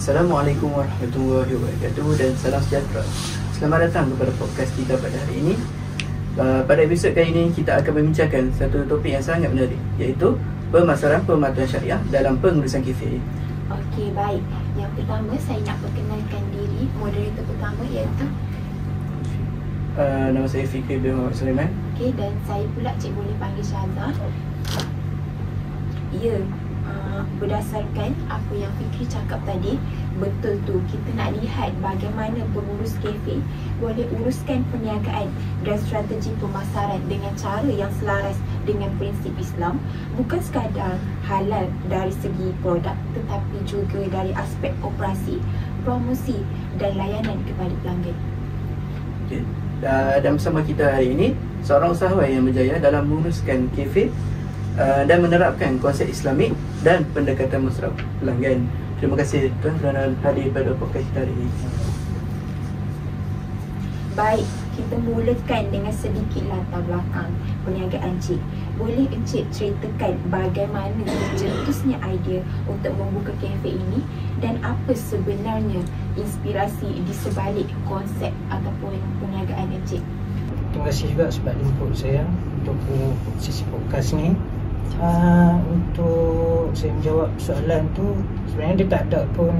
Assalamualaikum warahmatullahi wabarakatuh dan salam sejahtera. Selamat datang kepada podcast kita pada hari ini. Pada episod kali ini kita akan membincangkan satu topik yang sangat menarik, iaitu pemasaran pematuhan syariah dalam pengurusan kafe. Okey, baik. Yang pertama saya nak perkenalkan diri moderator pertama, iaitu nama saya Fikri bin Muhammad Sulaiman. Okey, dan saya pula cik boleh panggil Syazah. Ya, berdasarkan apa yang Fikri cakap tadi, betul tu, kita nak lihat bagaimana pengurus kafe boleh uruskan perniagaan dan strategi pemasaran dengan cara yang selaras dengan prinsip Islam, bukan sekadar halal dari segi produk tetapi juga dari aspek operasi, promosi dan layanan kepada pelanggan. Okay. Dan bersama kita hari ini seorang usahawan yang berjaya dalam menguruskan kafe dan menerapkan konsep Islamik dan pendekatan mesra pelanggan. Terima kasih tuan kerana hadir pada podcast kita hari ini. Baik, kita mulakan dengan sedikit latar belakang perniagaan Cik. Boleh Encik ceritakan bagaimana tercetusnya idea untuk membuka kafe ini dan apa sebenarnya inspirasi di sebalik konsep ataupun perniagaan Encik? Terima kasih juga sebab jemput saya untuk sesi podcast ni. Untuk saya menjawab soalan tu, sebenarnya dia tak ada pun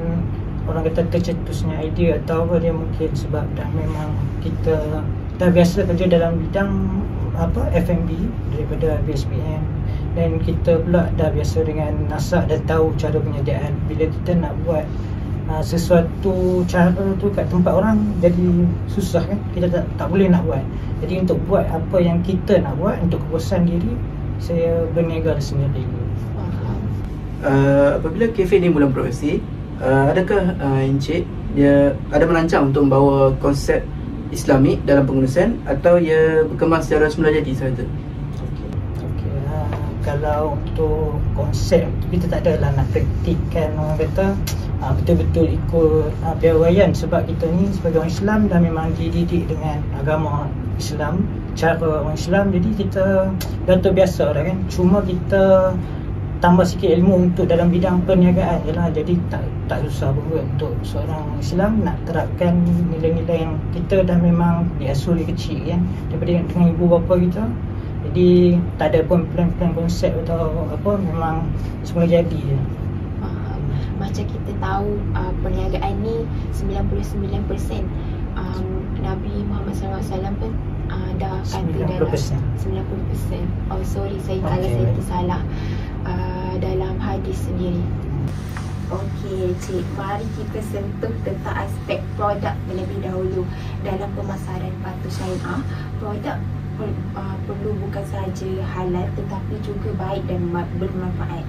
orang kata tercetusnya idea atau apa, dia mungkin sebab dah memang kita dah biasa kerja dalam bidang F&B daripada BSPM, dan kita pula dah biasa dengan nasak dan tahu cara penyediaan. Bila kita nak buat sesuatu cara tu kat tempat orang jadi susah kan, kita tak boleh nak buat. Jadi untuk buat apa yang kita nak buat untuk kepuasan diri, saya berniaga sendiri. Apabila kafe ni mula beroperasi, adakah Encik dia ada merancang untuk membawa konsep Islamik dalam pengurusan atau ia berkembang secara semula jadi sahaja? Kalau untuk konsep kita tak adalah nak praktikkan, orang kata betul-betul ikut piawaian, sebab kita ni sebagai orang Islam dah memang dididik dengan agama Islam, cara orang Islam, jadi kita dah terbiasa dah kan. Cuma kita tambah sikit ilmu untuk dalam bidang perniagaan je lah. Jadi tak susah pun untuk seorang Islam nak terapkan nilai-nilai yang kita dah memang diasuh dari kecil kan, daripada dengan ibu bapa kita. Jadi tak ada pun plan-plan konsep atau apa, memang semula jadi je. Macam kita tahu perniagaan ni 99% Nabi Muhammad SAW pun dah kata dalam 90%. Oh sorry, saya tersalah dalam hadis sendiri. Okey Cik, mari kita sentuh tentang aspek produk terlebih dahulu. Dalam pemasaran patuh syariah, produk perlu bukan sahaja halal tetapi juga baik dan bermanfaat.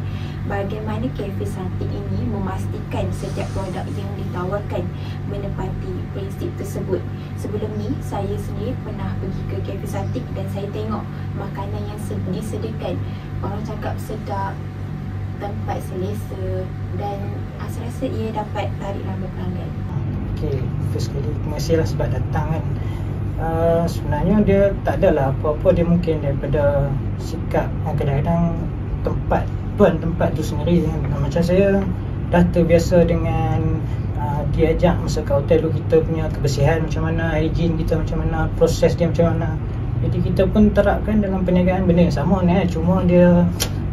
Bagaimana kafe Santik ini memastikan setiap produk yang ditawarkan menepati prinsip tersebut? Sebelum ni saya sendiri pernah pergi ke kafe Santik dan saya tengok makanan yang disediakan. Orang cakap sedap, tempat selesa, dan saya rasa ia dapat tarik rambut pelanggan. Okey, first kali terima kasih lah sebab datang kan. Sebenarnya dia tak adalah apa-apa, dia mungkin daripada sikap kadang-kadang tempat tu sendiri kan. Macam saya dah terbiasa dengan diajak masa kat hotel tu, kita punya kebersihan macam mana, hygiene kita macam mana, proses dia macam mana. Jadi kita pun terapkan dalam perniagaan benda yang sama ni, cuma dia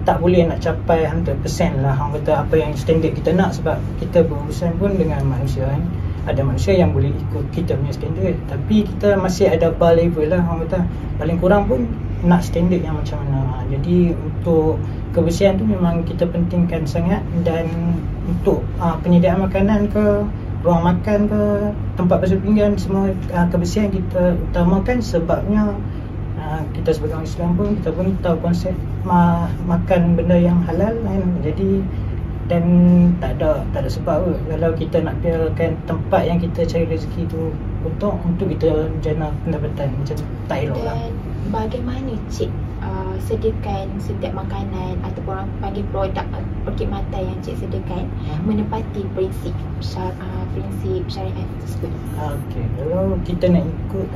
tak boleh nak capai 100% lah orang kata apa yang standard kita nak, sebab kita berurusan pun dengan manusia kan. Ada manusia yang boleh ikut kita punya standard, tapi kita masih ada bar level lah, orang kata paling kurang pun nak standard yang macam mana. Jadi untuk kebersihan tu memang kita pentingkan sangat, dan untuk penyediaan makanan ke, ruang makan ke, tempat basuh pinggan, semua kebersihan kita utamakan, sebabnya kita sebagai orang Islam pun kita pun tahu konsep makan benda yang halal kan. Jadi dan tak ada sebab pun kalau kita nak biarkan tempat yang kita cari rezeki tu untuk kita jana pendapatan, macam tak elok lah. Dan bagaimana Cik sediakan setiap makanan ataupun orang panggil produk perkhidmatan yang Cik sediakan menepati prinsip syariat tersebut? Okey, kalau kita nak ikut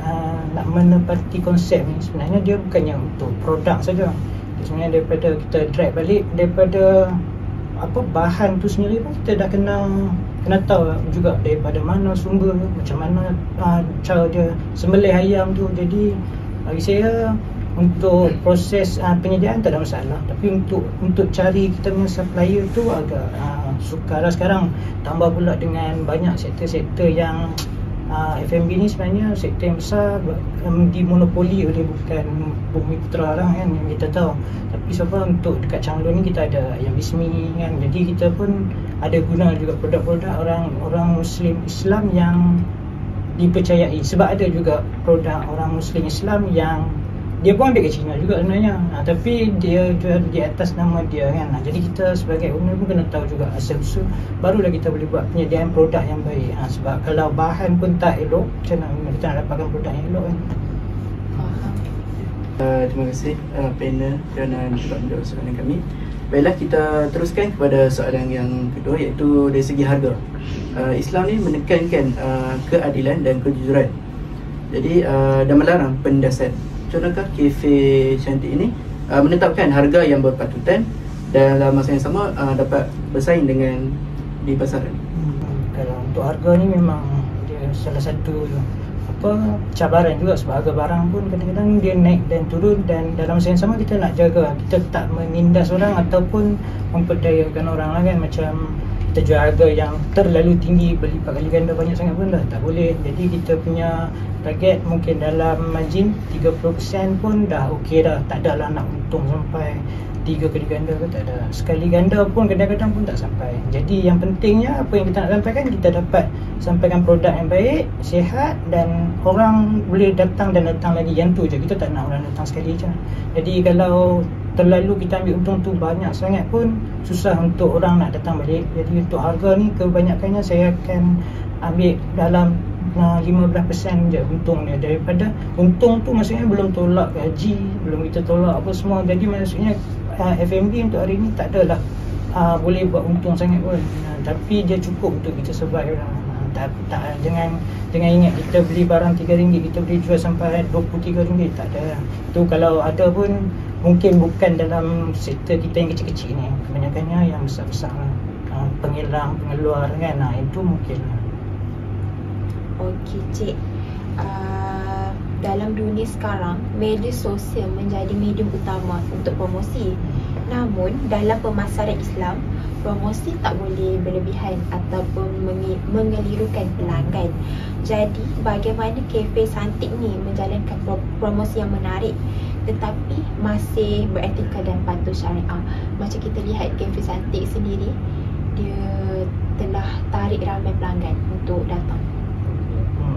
nak menepati konsep ni, sebenarnya dia bukannya untuk produk saja. Sebenarnya daripada kita drive balik daripada apa bahan tu sendiri pun kita dah kena tahu juga daripada mana sumber, macam mana cara dia sembelih ayam tu. Jadi bagi saya untuk proses penyediaan tak ada masalah, tapi untuk cari kita punya supplier tu agak sukar lah sekarang. Tambah pula dengan banyak sektor-sektor yang F&B ni sebenarnya sektor yang besar, dimonopoli oleh bukan Bumi Putra lah kan, yang kita tahu. Tapi sebab untuk dekat Changlong ni kita ada Ayam Bismi kan, jadi kita pun ada guna juga produk-produk orang Muslim Islam yang dipercayai. Sebab ada juga produk orang Muslim Islam yang dia pun ambil ke China juga sebenarnya, tapi dia jual di atas nama dia kan. Jadi kita sebagai owner pun kena tahu juga asal-usul, barulah kita boleh buat penyediaan produk yang baik. Sebab kalau bahan pun tak elok, macam mana kita nak dapatkan produk yang elok kan. Terima kasih panel kerana menjawab soalan kami. Baiklah, kita teruskan kepada soalan yang kedua, iaitu dari segi harga. Islam ni menekankan keadilan dan kejujuran, jadi dan melarang penindasan. Contohkah kafe cantik ini menetapkan harga yang berpatutan dan dalam masa yang sama dapat bersaing dengan di pasaran? Kalau untuk harga ni memang dia salah satu cabaran juga, sebab harga barang pun kadang-kadang dia naik dan turun, dan dalam masa yang sama kita nak jaga kita tak menindas orang ataupun memperdayakan orang lah kan. Macam kita jual harga yang terlalu tinggi, beli 4 kali ganda banyak sangat pun dah tak boleh. Jadi kita punya target mungkin dalam margin 30% pun dah okey dah, tak adalah nak untung sampai 3 kali ganda ke, tak ada. Sekali ganda pun kadang-kadang pun tak sampai. Jadi yang pentingnya apa yang kita nak sampaikan, kita dapat sampaikan produk yang baik, sihat, dan orang boleh datang dan datang lagi. Yang tu je, kita tak nak orang datang sekali je. Jadi kalau terlalu kita ambil untung tu banyak sangat pun susah untuk orang nak datang balik. Jadi untuk harga ni kebanyakannya saya akan ambil dalam 15% je untung dia. Daripada untung tu maksudnya belum tolak gaji, belum kita tolak apa semua. Jadi maksudnya F&B untuk hari ni tak adalah boleh buat untung sangat pun, tapi dia cukup untuk kita survive lah. Jangan ingat kita beli barang RM3 kita boleh jual sampai RM23, tak ada. Tu kalau ada pun mungkin bukan dalam sektor kita yang kecil-kecil ni, kebanyakannya yang besar-besar lah. Pengelang, pengeluar kan, itu mungkin lah. Okey Cik, dalam dunia sekarang media sosial menjadi medium utama untuk promosi. Namun dalam pemasaran Islam, promosi tak boleh berlebihan ataupun mengelirukan pelanggan. Jadi bagaimana kafe cantik ni menjalankan promosi yang menarik tetapi masih beretika dan patuh syariah? Macam kita lihat kafe cantik sendiri, dia telah tarik ramai pelanggan untuk datang.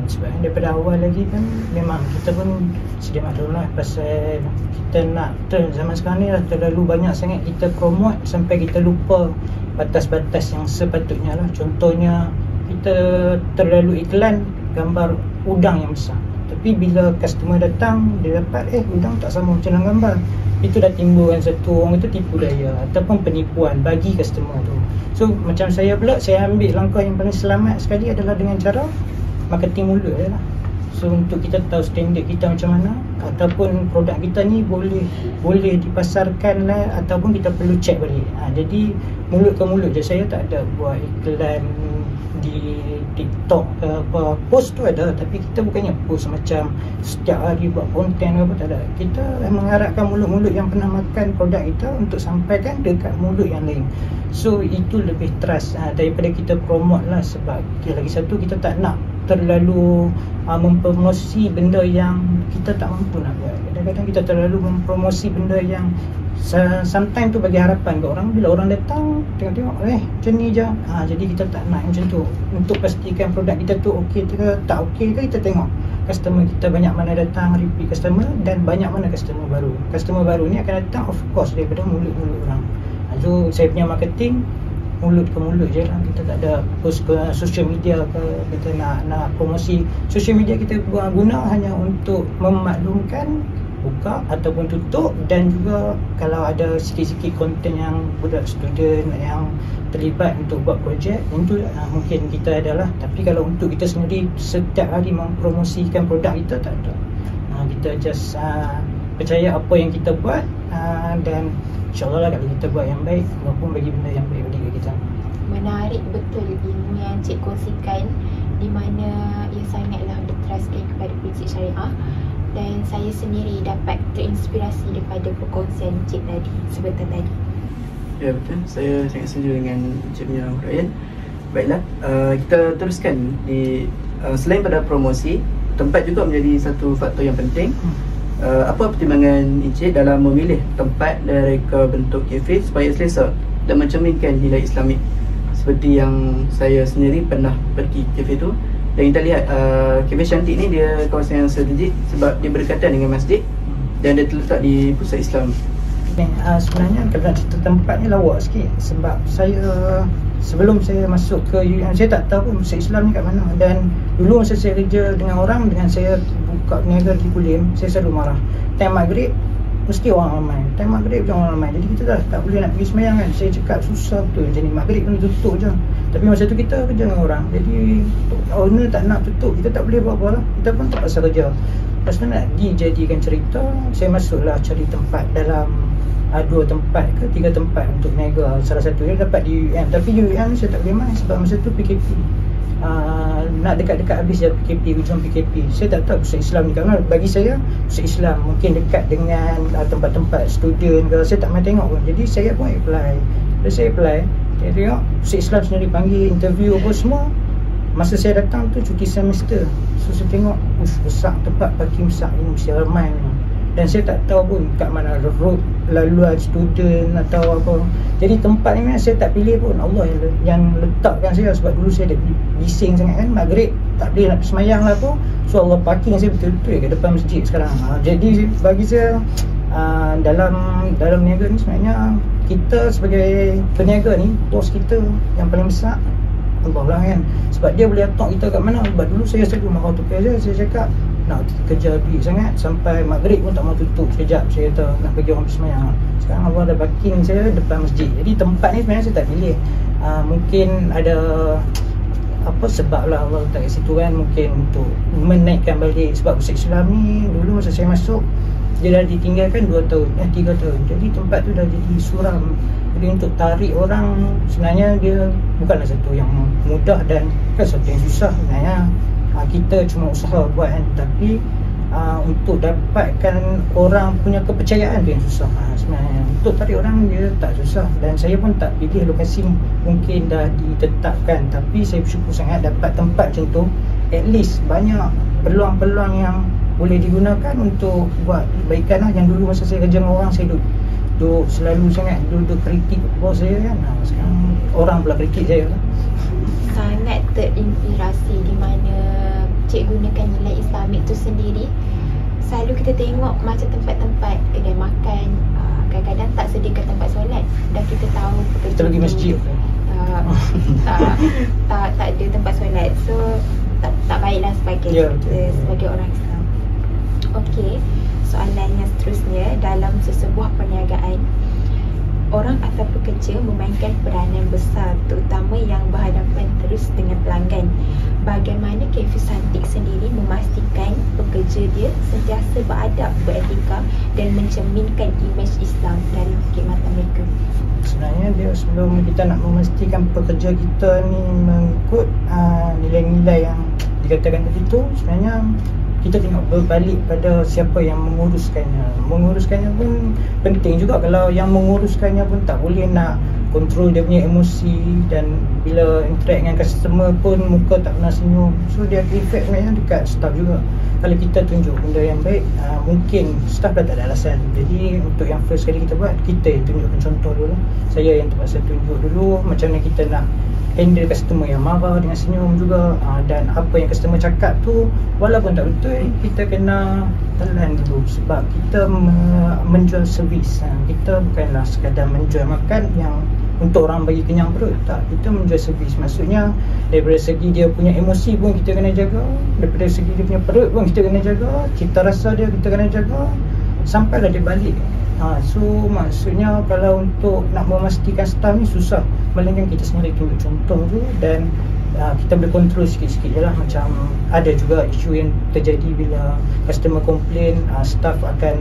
Sebab daripada awal lagi kan memang kita pun sedia maklum lah pasal kita nak zaman sekarang ni dah terlalu banyak sangat kita promote sampai kita lupa batas-batas yang sepatutnya lah. Contohnya kita terlalu iklan gambar udang yang besar, tapi bila customer datang dia dapat udang tak sama macam dalam gambar, itu dah timbulkan satu orang itu tipu daya ataupun penipuan bagi customer tu. So macam saya pula, saya ambil langkah yang paling selamat sekali adalah dengan cara marketing mulut je lah. So untuk kita tahu standard kita macam mana, ataupun produk kita ni boleh dipasarkan lah, ataupun kita perlu check balik. Jadi mulut ke mulut je, saya tak ada buat iklan di TikTok ke apa. Post tu ada, tapi kita bukannya post macam setiap hari buat konten apa, tak ada. Kita mengharapkan mulut-mulut yang pernah makan produk kita untuk sampaikan dekat mulut yang lain. So itu lebih trust daripada kita promote lah. Sebab lagi satu, kita tak nak terlalu mempromosi benda yang kita tak mampu nak buat. Kadang-kadang kita terlalu mempromosi benda yang sometimes tu bagi harapan ke orang, bila orang datang tengok-tengok macam ni je. Jadi kita tak nak macam tu. Untuk pastikan produk kita tu okey ke tak okey ke, kita tengok customer kita banyak mana datang, repeat customer, dan banyak mana customer baru. Customer baru ni akan datang of course daripada mulut-mulut orang. So saya punya marketing mulut ke mulut je lah. Kita tak ada post ke social media ke, kita nak promosi. Social media kita guna hanya untuk memaklumkan buka ataupun tutup, dan juga kalau ada sikit-sikit konten yang budak student yang terlibat untuk buat projek, itu mungkin kita adalah. Tapi kalau untuk kita sendiri setiap hari mempromosikan produk kita, tak ada. Kita just percaya apa yang kita buat dan insyaAllah lah kalau kita buat yang baik, Allah pun bagi benda yang baik bagi kita. Menarik betul ilmu yang Cik kongsikan, di mana ia sangatlah berteraskan kepada prinsip syariah, dan saya sendiri dapat terinspirasi daripada perkongsian Cik tadi sebentar tadi. Ya betul, saya sangat setuju dengan Cik punya huraian. Baiklah, kita teruskan di selain pada promosi, tempat juga menjadi satu faktor yang penting. Apa pertimbangan Encik dalam memilih tempat dan reka bentuk kafe supaya selesa dan mencerminkan nilai Islamik? Seperti yang saya sendiri pernah pergi kafe tu, dan kita lihat kafe cantik ni dia kawasan yang strategik sebab dia berdekatan dengan masjid dan dia terletak di pusat Islam. Sebenarnya kalau cerita tempat ni lawak sikit, sebab saya sebelum saya masuk ke UM, saya tak tahu pun pusat Islam ni kat mana. Dan dulu masa saya kerja dengan orang, dengan saya buka peniaga di Kulim, saya selalu marah. Time maghrib mesti orang ramai, time maghrib je orang ramai. Jadi kita dah tak boleh nak pergi sembahyang kan. Saya cakap susah betul, jadi maghrib pun tutup je. Tapi masa tu kita kerja dengan orang, jadi owner tak nak tutup, kita tak boleh buat apa lah. Kita pun terpaksa kerja. Lepas tu nak dijadikan cerita, saya masuklah cari tempat dalam 2 tempat ke 3 tempat untuk niaga. Salah satu dia dapat di UM, tapi di UM ni saya tak boleh main sebab masa tu PKP. Nak dekat-dekat habis dah PKP, hujung PKP. Saya tak tahu pusat Islam ni kat mana. Bagi saya pusat Islam mungkin dekat dengan tempat-tempat student ke, saya tak main tengok pun. Jadi saya pun apply. Bila saya apply, saya tengok pusat Islam sendiri panggil interview apa semua. Masa saya datang tu cuti semester, so saya tengok besar tempat parking besar ni, mesti ramai memang. Dan saya tak tahu pun kat mana road laluan student atau apa. Jadi tempat ni saya tak pilih pun, Allah yang letakkan saya. Sebab dulu saya dah bising sangat kan, maghrib tak boleh nak semayang lah tu. So Allah parking saya betul-betul kat depan masjid sekarang. Jadi bagi saya dalam niaga ni sebenarnya kita sebagai peniaga ni, bos kita yang paling besar Allah lah kan. Sebab dia boleh atok kita kat mana. Sebab dulu saya selalu marah tu kerja, saya cakap nak kerja habis sangat sampai maghrib pun tak mau tutup sekejap. Saya kata nak pergi orang bersemayang. Sekarang Allah dah parking saya depan masjid. Jadi tempat ni sebenarnya saya tak pilih. Mungkin ada apa sebab lah Allah letak kat situ kan. Mungkin untuk menaikkan balik. Sebab pusat Islam ni dulu masa saya masuk, dia dah ditinggalkan 2 tahun, 3 tahun. Jadi tempat tu dah jadi suram. Jadi untuk tarik orang sebenarnya dia bukanlah satu yang mudah dan kan satu yang susah sebenarnya. Kita cuma usaha buat kan, tapi untuk dapatkan orang punya kepercayaan tu yang susah sebenarnya. Untuk tarik orang dia tak susah, dan saya pun tak pilih lokasi ni. Mungkin dah ditetapkan, tapi saya bersyukur sangat dapat tempat macam tu. At least banyak peluang-peluang yang boleh digunakan untuk buat kebaikan lah. Yang dulu masa saya kerja dengan orang, saya duduk selalu sangat duduk kritik bos saya kan. Sekarang orang pula kritik saya lah. Sangat terinspirasi di mana Cik gunakan nilai Islamik tu sendiri. Selalu kita tengok macam tempat-tempat kedai makan, kadang-kadang tak sediakan tempat solat. Dah kita tahu kita pergi masjid tak ada tempat solat. So tak baiklah sebagai orang Islam. Okey, soalan yang seterusnya, dalam sesebuah perniagaan, orang atau pekerja memainkan peranan besar, terutama yang berhadapan terus dengan pelanggan. Bagaimana kafe cantik sendiri memastikan pekerja dia sentiasa beradab, beretika dan mencerminkan imej Islam dalam perkhidmatan mereka? Sebenarnya dia sebelum kita nak memastikan pekerja kita ni mengikut nilai-nilai yang dikatakan tadi tu, sebenarnya kita tengok berbalik pada siapa yang menguruskannya. Menguruskannya pun penting juga. Kalau yang menguruskannya pun tak boleh nak kontrol dia punya emosi, dan bila interact dengan customer pun muka tak pernah senyum. So dia effect sebenarnya dekat staff juga. Kalau kita tunjuk benda yang baik, mungkin staff dah tak ada alasan. Jadi untuk yang first kali kita buat, kita yang tunjukkan contoh dulu. Saya yang terpaksa tunjuk dulu macam mana kita nak handle customer yang marah dengan senyum juga. Dan apa yang customer cakap tu walaupun tak betul, kita kena telan dulu. Sebab kita menjual servis, kita bukanlah sekadar menjual makan yang untuk orang bagi kenyang perut. Tak, kita menjual servis. Maksudnya daripada segi dia punya emosi pun kita kena jaga, daripada segi dia punya perut pun kita kena jaga, cita rasa dia kita kena jaga, sampailah dia balik. So maksudnya kalau untuk nak memastikan staff ni susah, melainkan kita sendiri tunjuk contoh tu, dan kita boleh kontrol sikit-sikit je lah. Macam ada juga isu yang terjadi bila customer komplain, staff akan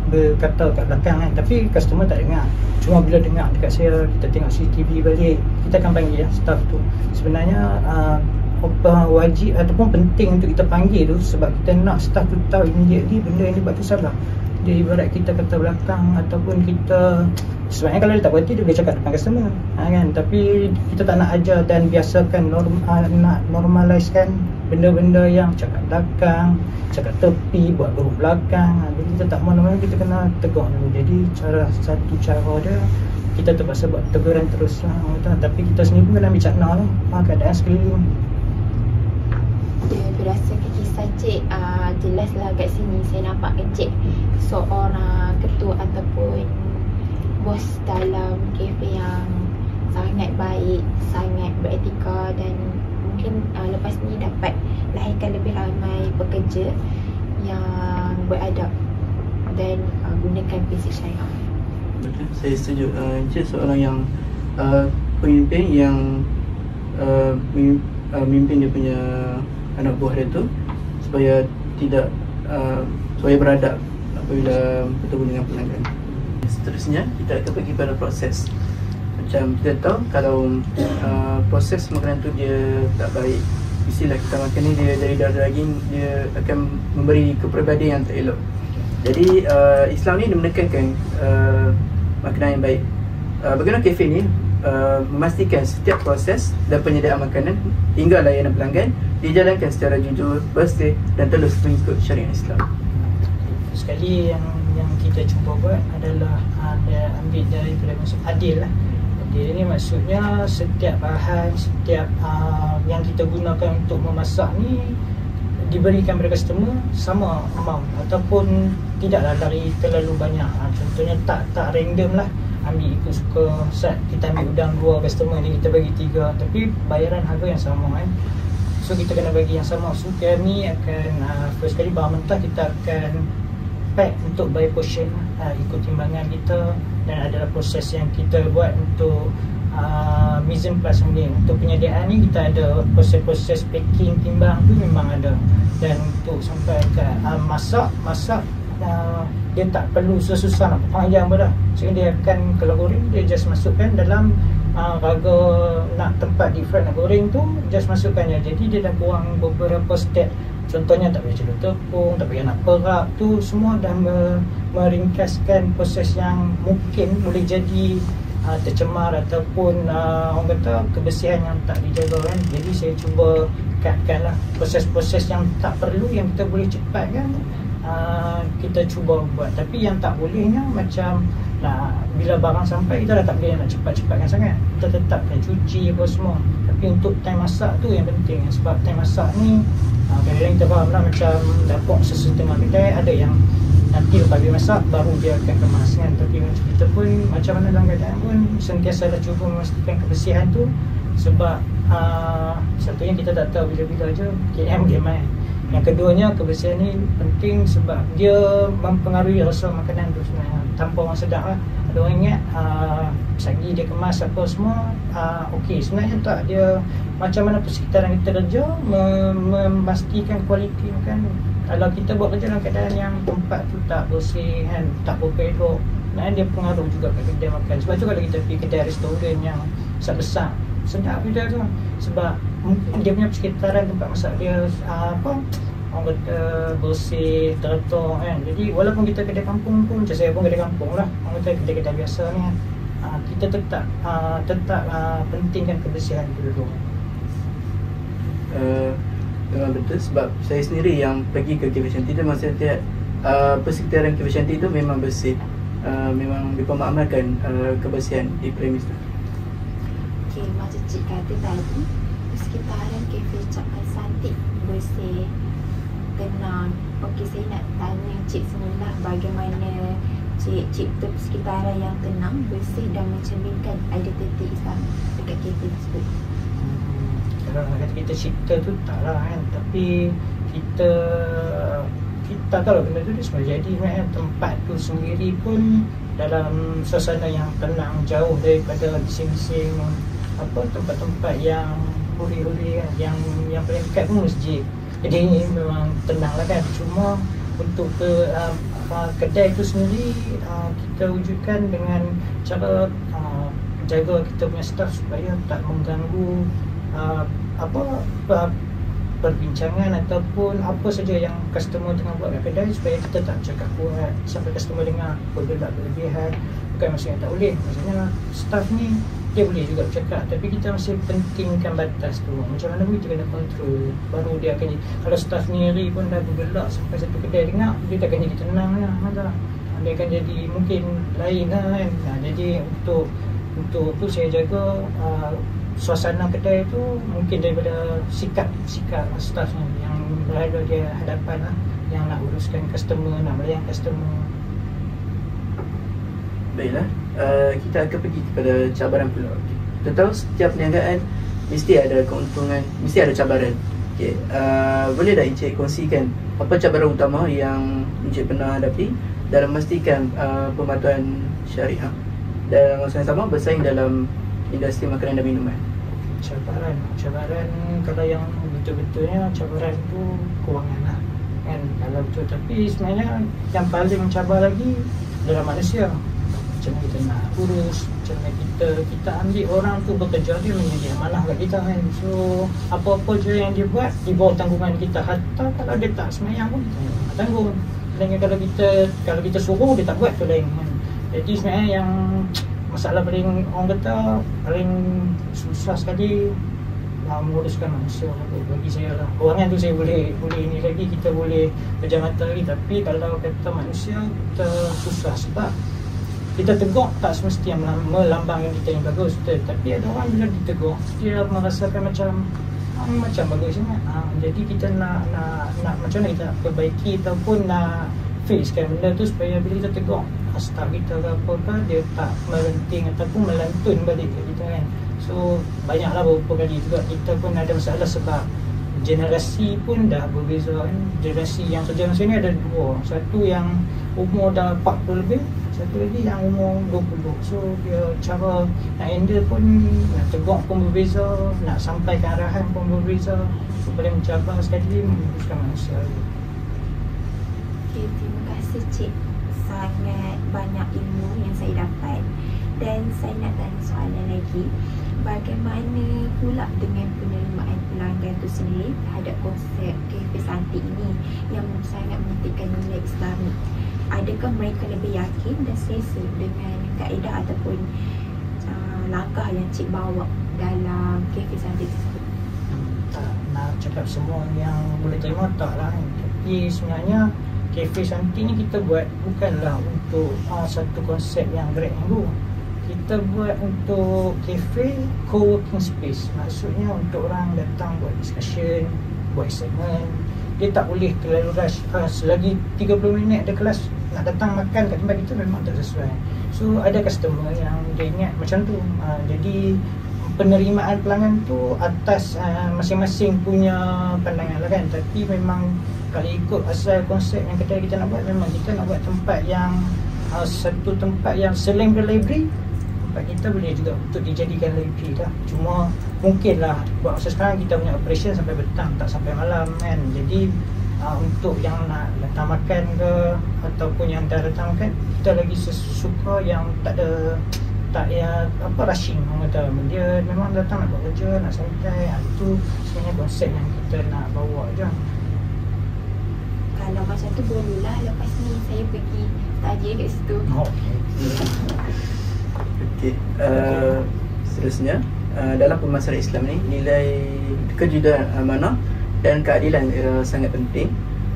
berkata kat belakang kan, tapi customer tak dengar. Cuma bila dengar dekat saya, kita tengok CCTV balik, kita akan panggil staff tu. Sebenarnya wajib ataupun penting untuk kita panggil tu, sebab kita nak staff tu tahu immediately benda yang dia buat tu salah. Dia ibarat kita kata belakang, ataupun kita sebenarnya kalau dia tak berhenti dia boleh cakap depan customer kan, tapi kita tak nak ajar dan biasakan nak normalizekan benda-benda yang cakap belakang, cakap tepi, buat buruk belakang. Jadi kita tak mahu-mahu, kita kena tegur dulu. Jadi satu cara dia, kita terpaksa buat teguran terus lah, tapi kita sendiri pun kena ambil cakna lah keadaan sekeliling. Berdasarkan kisah cik, jelaslah kat sini saya nampak cik seorang ketua ataupun bos dalam kafe yang sangat baik, sangat beretika, dan mungkin lepas ni dapat lahirkan lebih ramai pekerja yang beradab dan gunakan prinsip syariah. Betul, saya setuju. Encik seorang yang pemimpin yang memimpin dia punya anak buah dia tu supaya tidak supaya beradab apabila bertemu dengan pelanggan. Seterusnya kita akan pergi pada proses. Macam kita tahu kalau proses makanan tu dia tak baik, istilah kita makan ni dia dari darah daging, dia akan memberi kepribadian yang tak elok. Jadi Islam ni dia menekankan makanan yang baik. Bagaimana kafe ni memastikan setiap proses dan penyediaan makanan hingga layanan pelanggan dijalankan secara jujur, bersih dan terus mengikut syariat Islam. Sekali yang kita cuba buat adalah ambil daripada maksud adil lah. Adil ni maksudnya setiap bahan, setiap yang kita gunakan untuk memasak ni diberikan kepada customer sama amount, ataupun tidaklah dari terlalu banyak. Contohnya tak random lah, ambil ikut suka. Saat kita ambil udang 2, customer ni kita bagi 3, tapi bayaran harga yang sama kan. So kita kena bagi yang sama. So kami akan first kali bahan mentah kita akan pack untuk by portion, ikut timbangan kita, dan adalah proses yang kita buat untuk mise en place ni. Untuk penyediaan ni kita ada proses-proses packing, timbang tu memang ada. Dan untuk sampai ke masak dia tak perlu susah nak panjang pun dah. So dia akan, kalau goreng dia just masukkan dalam raga nak tempat deep fry nak goreng tu, just masukkan je. Jadi dia dah kurang beberapa step. Contohnya tak payah celup tepung, tak payah nak perap, tu semua dah meringkaskan proses yang mungkin boleh jadi tercemar ataupun orang kata kebersihan yang tak dijaga kan. Jadi saya cuba cutkan lah proses-proses yang tak perlu, yang kita boleh cepatkan, kita cuba buat. Tapi yang tak bolehnya macam bila barang sampai kita dah tak boleh nak cepat-cepatkan sangat, kita tetap kena cuci apa semua. Tapi untuk time masak tu yang penting, sebab time masak ni kadang-kadang kita faham lah, macam dapur sesetengah kedai ada yang nanti lepas dia masak baru dia akan kemas kan. Tapi macam kita pun macam mana dalam keadaan pun sentiasa dah cuba memastikan kebersihan tu. Sebab satunya kita tak tahu bila-bila je KM dia main. Yang keduanya, kebersihan ni penting sebab dia mempengaruhi rasa makanan tu sebenarnya. Tanpa orang sedar lah, ada orang ingat sagi dia kemas apa semua okey. Sebenarnya tak, dia macam mana persekitaran kita kerja memastikan kualiti makanan. Kalau kita buat kerja dalam keadaan yang tempat tu tak bersih kan, tak berpelok, dia pengaruh juga kat kedai makan. Sebab tu kalau kita pergi kedai restoran yang besar, sedap kedai tu, sebab mungkin dia punya persekitaran tempat masak dia orang kata bersih, teratur kan. Jadi walaupun kita kedai kampung pun, macam saya pun kedai kampung lah, orang kata kedai-kedai biasa ni kan, kita tetap pentingkan kebersihan tu dulu. Memang betul, sebab saya sendiri yang pergi ke Cafe Shanty tu, masa tiap persekitaran Cafe Shanty tu memang bersih, memang mereka mengamalkan kebersihan di premis tu. Okay, macam cik kata tadi, persekitaran Cafe Shanty bersih, tenang. Okey, saya nak tanya cik semula, bagaimana cik persekitaran yang tenang, bersih dan mencerminkan identiti Islam dekat kafe tersebut? Kalau nak kata kita cipta tu taklah kan, tapi kita tak tahu benda tu dia semua jadi kan. Tempat tu sendiri pun dalam suasana yang tenang, jauh daripada bising-bising tempat-tempat yang huri-huri kan. Yang paling dekat pun masjid. Jadi memang tenang lah kan. Cuma untuk kedai itu sendiri kita wujudkan dengan cara jaga kita punya staff supaya tak mengganggu perbincangan ataupun apa saja yang customer tengah buat kat kedai, supaya kita tak cakap kuat sampai customer dengar bergelak berlebihan. Bukan maksudnya tak boleh, maksudnya staff ni dia boleh juga bercakap, tapi kita masih pentingkan batas tu. Macam mana pun kita kena kontrol, baru dia akan jadi. Kalau staff ni pun dah bergelak sampai satu kedai dengar, dia takkan jadi tenang lah. Dia akan jadi mungkin lain lah kan. Jadi untuk tu saya jaga suasana kedai tu mungkin daripada sikap staff ni yang berada di hadapan lah, yang nak uruskan customer, nak melayan customer. Baiklah, kita akan pergi kepada cabaran pula. Kita tahu setiap perniagaan mesti ada keuntungan, mesti ada cabaran. Boleh tak Encik kongsikan apa cabaran utama yang Encik pernah hadapi dalam memastikan pematuhan syariah dan masa yang sama bersaing dalam industri makanan dan minuman? Cabaran kalau yang betul-betulnya cabaran tu kewangan lah kan, kalau betul. Tapi sebenarnya yang paling mencabar lagi adalah manusia. Macam mana kita nak urus, macam mana kita ambil orang tu bekerja, dia menjadi amanah kat kita kan. So apa-apa je yang dia buat di bawah tanggungan kita. Hatta kalau dia tak semayang pun kita nak tanggung. Dan kalau kita suruh dia tak buat tu lain kan. Jadi sebenarnya yang masalah paling orang kata paling susah sekali menguruskan manusia bagi saya lah. Kewangan tu saya boleh ni lagi, kita boleh pejam mata lagi. Tapi kalau kata manusia, kita susah sebab kita tegur tak semestinya melambangkan kita yang bagus. Tapi ada orang bila ditegur, dia merasakan macam bagus sangat. Jadi kita nak macam mana kita nak perbaiki ataupun nak facekan benda tu supaya bila kita tegur staff kita ke apa-apa, dia tak melenting ataupun melantun balik ke kita kan. So banyaklah beberapa kali juga kita pun ada masalah sebab generasi pun dah berbeza kan. Generasi yang kerja masa ni ada dua, satu yang umur dah 40 lebih, satu lagi yang umur 20. So dia cara nak handle pun, nak tegur pun berbeza, nak sampaikan arahan pun berbeza. So paling mencabar sekali menguruskan manusia. Okay, terima kasih Cik. Sangat banyak ilmu yang saya dapat. Dan saya nak tanya soalan lagi. Bagaimana pula dengan penerimaan pelanggan itu sendiri terhadap konsep kafe Santik ini yang sangat menitikkan nilai Islami? Adakah mereka lebih yakin dan selesa dengan kaedah ataupun langkah yang Cik bawa dalam kafe Santik tersebut? Tak nak cakap semua yang boleh terima, tak lah. Tapi sebenarnya kafe Santik ni kita buat bukanlah untuk satu konsep yang grab and go. Kita buat untuk kafe co-working space. Maksudnya untuk orang datang buat discussion, buat segmen. Dia tak boleh terlalu rush. Selagi 30 minit ada kelas, nak datang makan kat tempat kita memang tak sesuai. So ada customer yang dia ingat macam tu. Jadi penerimaan pelanggan tu atas masing-masing punya pandangan lah kan. Tapi memang kalau ikut asal konsep yang kedai kita nak buat, memang kita nak buat tempat yang satu tempat yang selain library, tempat kita boleh juga untuk dijadikan library lah. Cuma mungkinlah buat masa sekarang kita punya operation sampai petang, tak sampai malam kan. Jadi untuk yang nak datang makan ke ataupun yang dah datang makan, kita lagi suka yang tak rushing. Orang kata dia memang datang nak buat kerja, nak santai. Itu sebenarnya konsep yang kita nak bawa je. Kalau macam tu bolehlah lepas ni saya pergi tajir kat situ. Okey. Seterusnya dalam pemasaran Islam ni, nilai kejujuran, amanah dan keadilan sangat penting.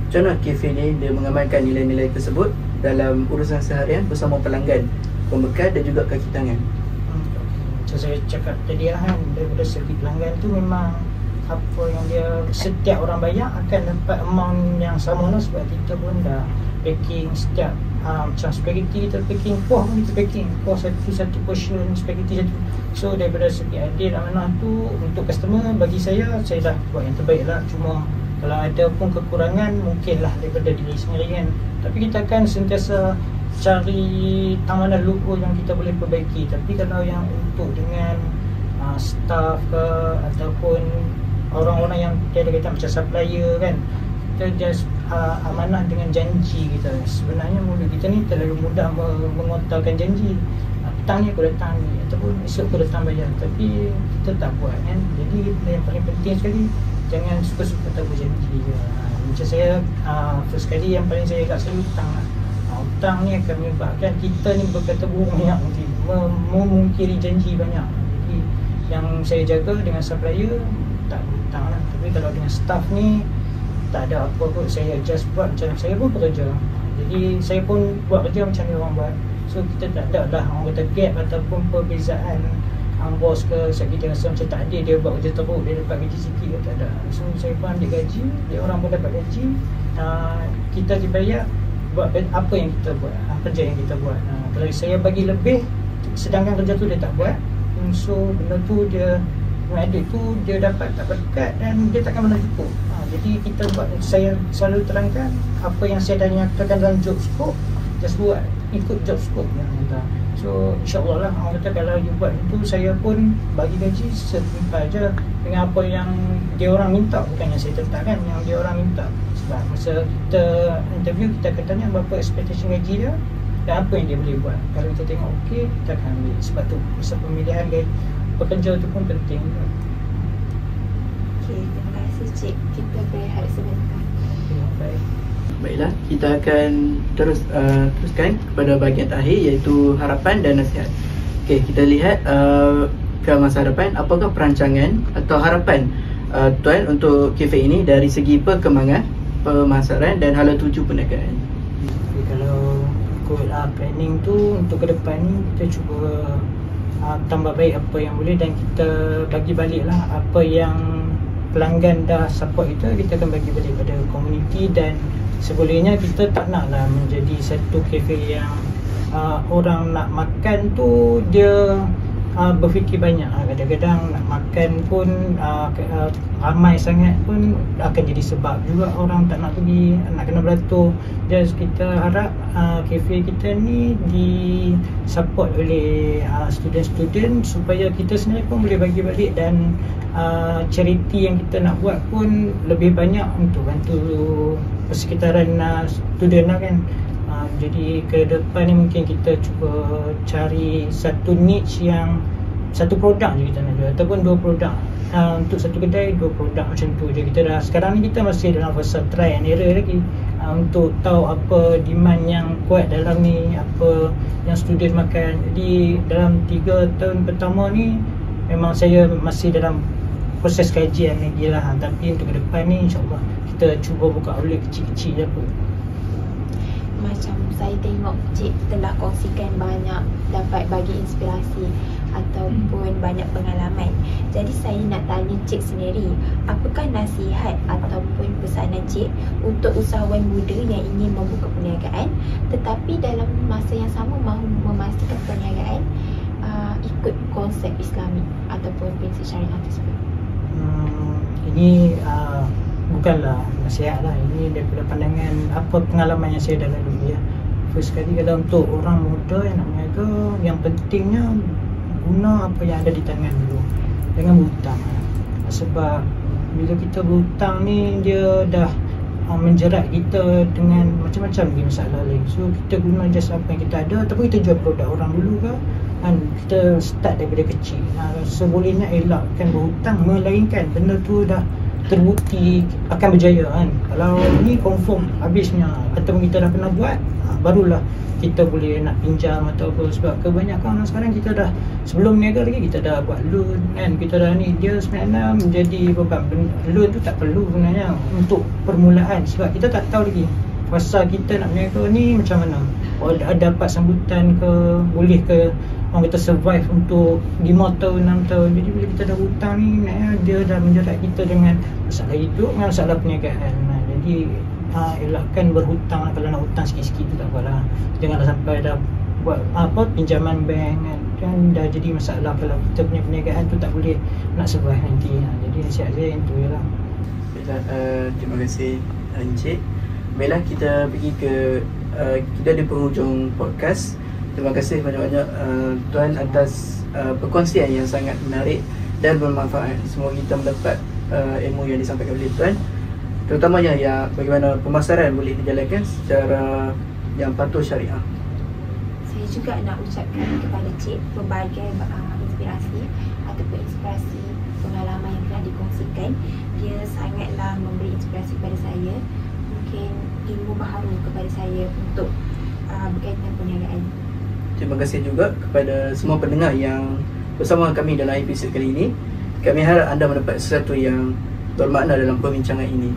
Macam mana kafe ni dia mengamalkan nilai-nilai tersebut dalam urusan seharian bersama pelanggan, pembekal dan juga kaki tangan? Macam saya cakap tadi lah kan, daripada segi pelanggan tu memang apa yang dia setiap orang bayar akan dapat amount yang sama lah. Sebab kita pun dah packing setiap macam spaghetti kita packing, kuah pun kita packing, kuah satu portion, spaghetti satu. So daripada segi adil amanah tu untuk customer, bagi saya dah buat yang terbaik lah. Cuma kalau ada pun kekurangan, mungkinlah daripada diri sendiri kan. Tapi kita akan sentiasa cari mana loophole yang kita boleh perbaiki. Tapi kalau yang untuk dengan staff ke ataupun orang-orang yang tiada kaitan macam supplier kan, kita just amanah dengan janji kita. Sebenarnya mulut kita ni terlalu mudah mengotalkan janji. Petang ni aku datang ni, ataupun esok aku datang bayar, tapi kita tak buat kan. Jadi yang paling penting sekali, jangan suka-suka tak berjanji je. Macam saya first sekali yang paling saya agak selalu hutang lah. Hutang ni akan menyebabkan kita ni berkata bohong banyak nanti, memungkiri janji banyak. Jadi yang saya jaga dengan supplier tak hutang lah. Tapi kalau dengan staff ni tak ada apa kot, saya just buat macam saya pun bekerja. Jadi saya pun buat kerja macam ni orang buat. So kita tak ada lah orang kata gap ataupun perbezaan bos ke, kita rasa macam tak adil, dia buat kerja teruk, dia dapat gaji sikit ke, tak ada. So saya pun ambil gaji, dia orang pun dapat gaji, kita dibayar buat apa yang kita buat, kerja yang kita buat. Kalau saya bagi lebih sedangkan kerja tu dia tak buat, so benda tu dia adik tu dia dapat tak berkat dan dia takkan pernah cukup. Jadi kita buat, saya selalu terangkan apa yang saya dah nyatakan dalam job scope, just buat ikut job scope yang kita. So insyaAllah lah, orang kata kalau you buat itu, saya pun bagi gaji setimpal je dengan apa yang dia orang minta, bukan yang saya tetapkan, yang dia orang minta. Sebab masa kita interview, kita akan tanya berapa expectation gaji dia dan apa yang dia boleh buat. Kalau kita tengok okey, kita akan ambil. Sebab tu masa pemilihan pekerja tu pun penting. Okay, terima kasih Cik. Kita berehat sebentar. Baik. Baiklah, kita akan teruskan kepada bahagian akhir, iaitu harapan dan nasihat. Okey, kita lihat ke masa hadapan, apakah perancangan atau harapan Tuan untuk kafe ini dari segi perkembangan, pemasaran dan hala tuju perniagaan. Jadi kalau ikut planning tu untuk ke depan ni, kita cuba tambah baik apa yang boleh dan kita bagi balik lah apa yang pelanggan dah support kita akan bagi balik pada komuniti. Dan sebolehnya kita tak naklah menjadi satu kafe yang orang nak makan tu dia berfikir banyak. Kadang-kadang nak makan pun ramai sangat pun akan jadi sebab juga orang tak nak pergi, nak kena beratur. Just kita harap kafe kita ni di support oleh student-student supaya kita sendiri pun boleh bagi balik, dan charity yang kita nak buat pun lebih banyak untuk bantu persekitaran student lah kan. Jadi ke depan ni mungkin kita cuba cari satu niche yang satu produk je kita nak jual, ataupun dua produk. Untuk satu kedai, dua produk macam tu je. Kita dah, sekarang ni kita masih dalam fasa try and error lagi, untuk tahu apa demand yang kuat dalam ni, apa yang student makan. Jadi dalam 3 tahun pertama ni memang saya masih dalam proses kajian lagi lah. Tapi untuk ke depan ni insyaAllah kita cuba buka outlet kecil-kecil je apa. Macam saya tengok Cik telah kongsikan banyak, dapat bagi inspirasi ataupun banyak pengalaman. Jadi saya nak tanya Cik sendiri, apakah nasihat ataupun pesanan Cik untuk usahawan muda yang ingin membuka perniagaan tetapi dalam masa yang sama mahu memastikan perniagaan ikut konsep Islami ataupun prinsip syariah tersebut? Ini bukanlah nasihat lah, ini daripada pandangan apa pengalaman yang saya dah lalui ya. First sekali, kalau untuk orang muda yang nak berniaga, yang pentingnya guna apa yang ada di tangan dulu, jangan berhutang. Sebab bila kita berhutang ni, dia dah menjerat kita dengan macam-macam masalah lain. So kita guna just apa yang kita ada, ataupun kita jual produk orang dulu ke, kan kita start daripada kecil. Sebolehnya elakkan berhutang, melainkan benda tu dah terbukti akan berjaya kan. Kalau ni confirm habisnya ataupun kita dah pernah buat, barulah kita boleh nak pinjam atau apa. Sebab kebanyakan orang sekarang kita dah, sebelum niaga lagi kita dah buat loan kan, kita dah ni, dia sebenarnya menjadi beban. Loan tu tak perlu sebenarnya untuk permulaan, sebab kita tak tahu lagi fasa kita nak niaga ni macam mana. Dapat sambutan ke, boleh ke orang kita survive untuk 5 tahun, 6 tahun. Jadi bila kita dah hutang ni, dia dah menjerat kita dengan masalah hidup, dengan masalah perniagaan. Jadi elakkan berhutang. Kalau nak hutang sikit-sikit tu tak apalah, janganlah sampai dah buat pinjaman bank kan dah jadi masalah. Kalau kita punya perniagaan tu tak boleh nak survive nanti. Jadi nasihat saya yang tu je lah. Terima kasih Encik. Baiklah, kita pergi ke kita di penghujung podcast. Terima kasih banyak-banyak Tuan atas perkongsian yang sangat menarik dan bermanfaat. Semoga kita mendapat ilmu yang disampaikan oleh Tuan. terutamanya yang bagaimana pemasaran boleh dijalankan secara yang patuh syariah. Saya juga nak ucapkan kepada Cik pelbagai inspirasi ataupun inspirasi pengalaman yang telah dikongsikan. Dia sangatlah memberi inspirasi kepada saya, mungkin ilmu baharu kepada saya untuk berkaitan perniagaan. Terima kasih juga kepada semua pendengar yang bersama kami dalam episod kali ini. Kami harap anda mendapat sesuatu yang bermakna dalam perbincangan ini.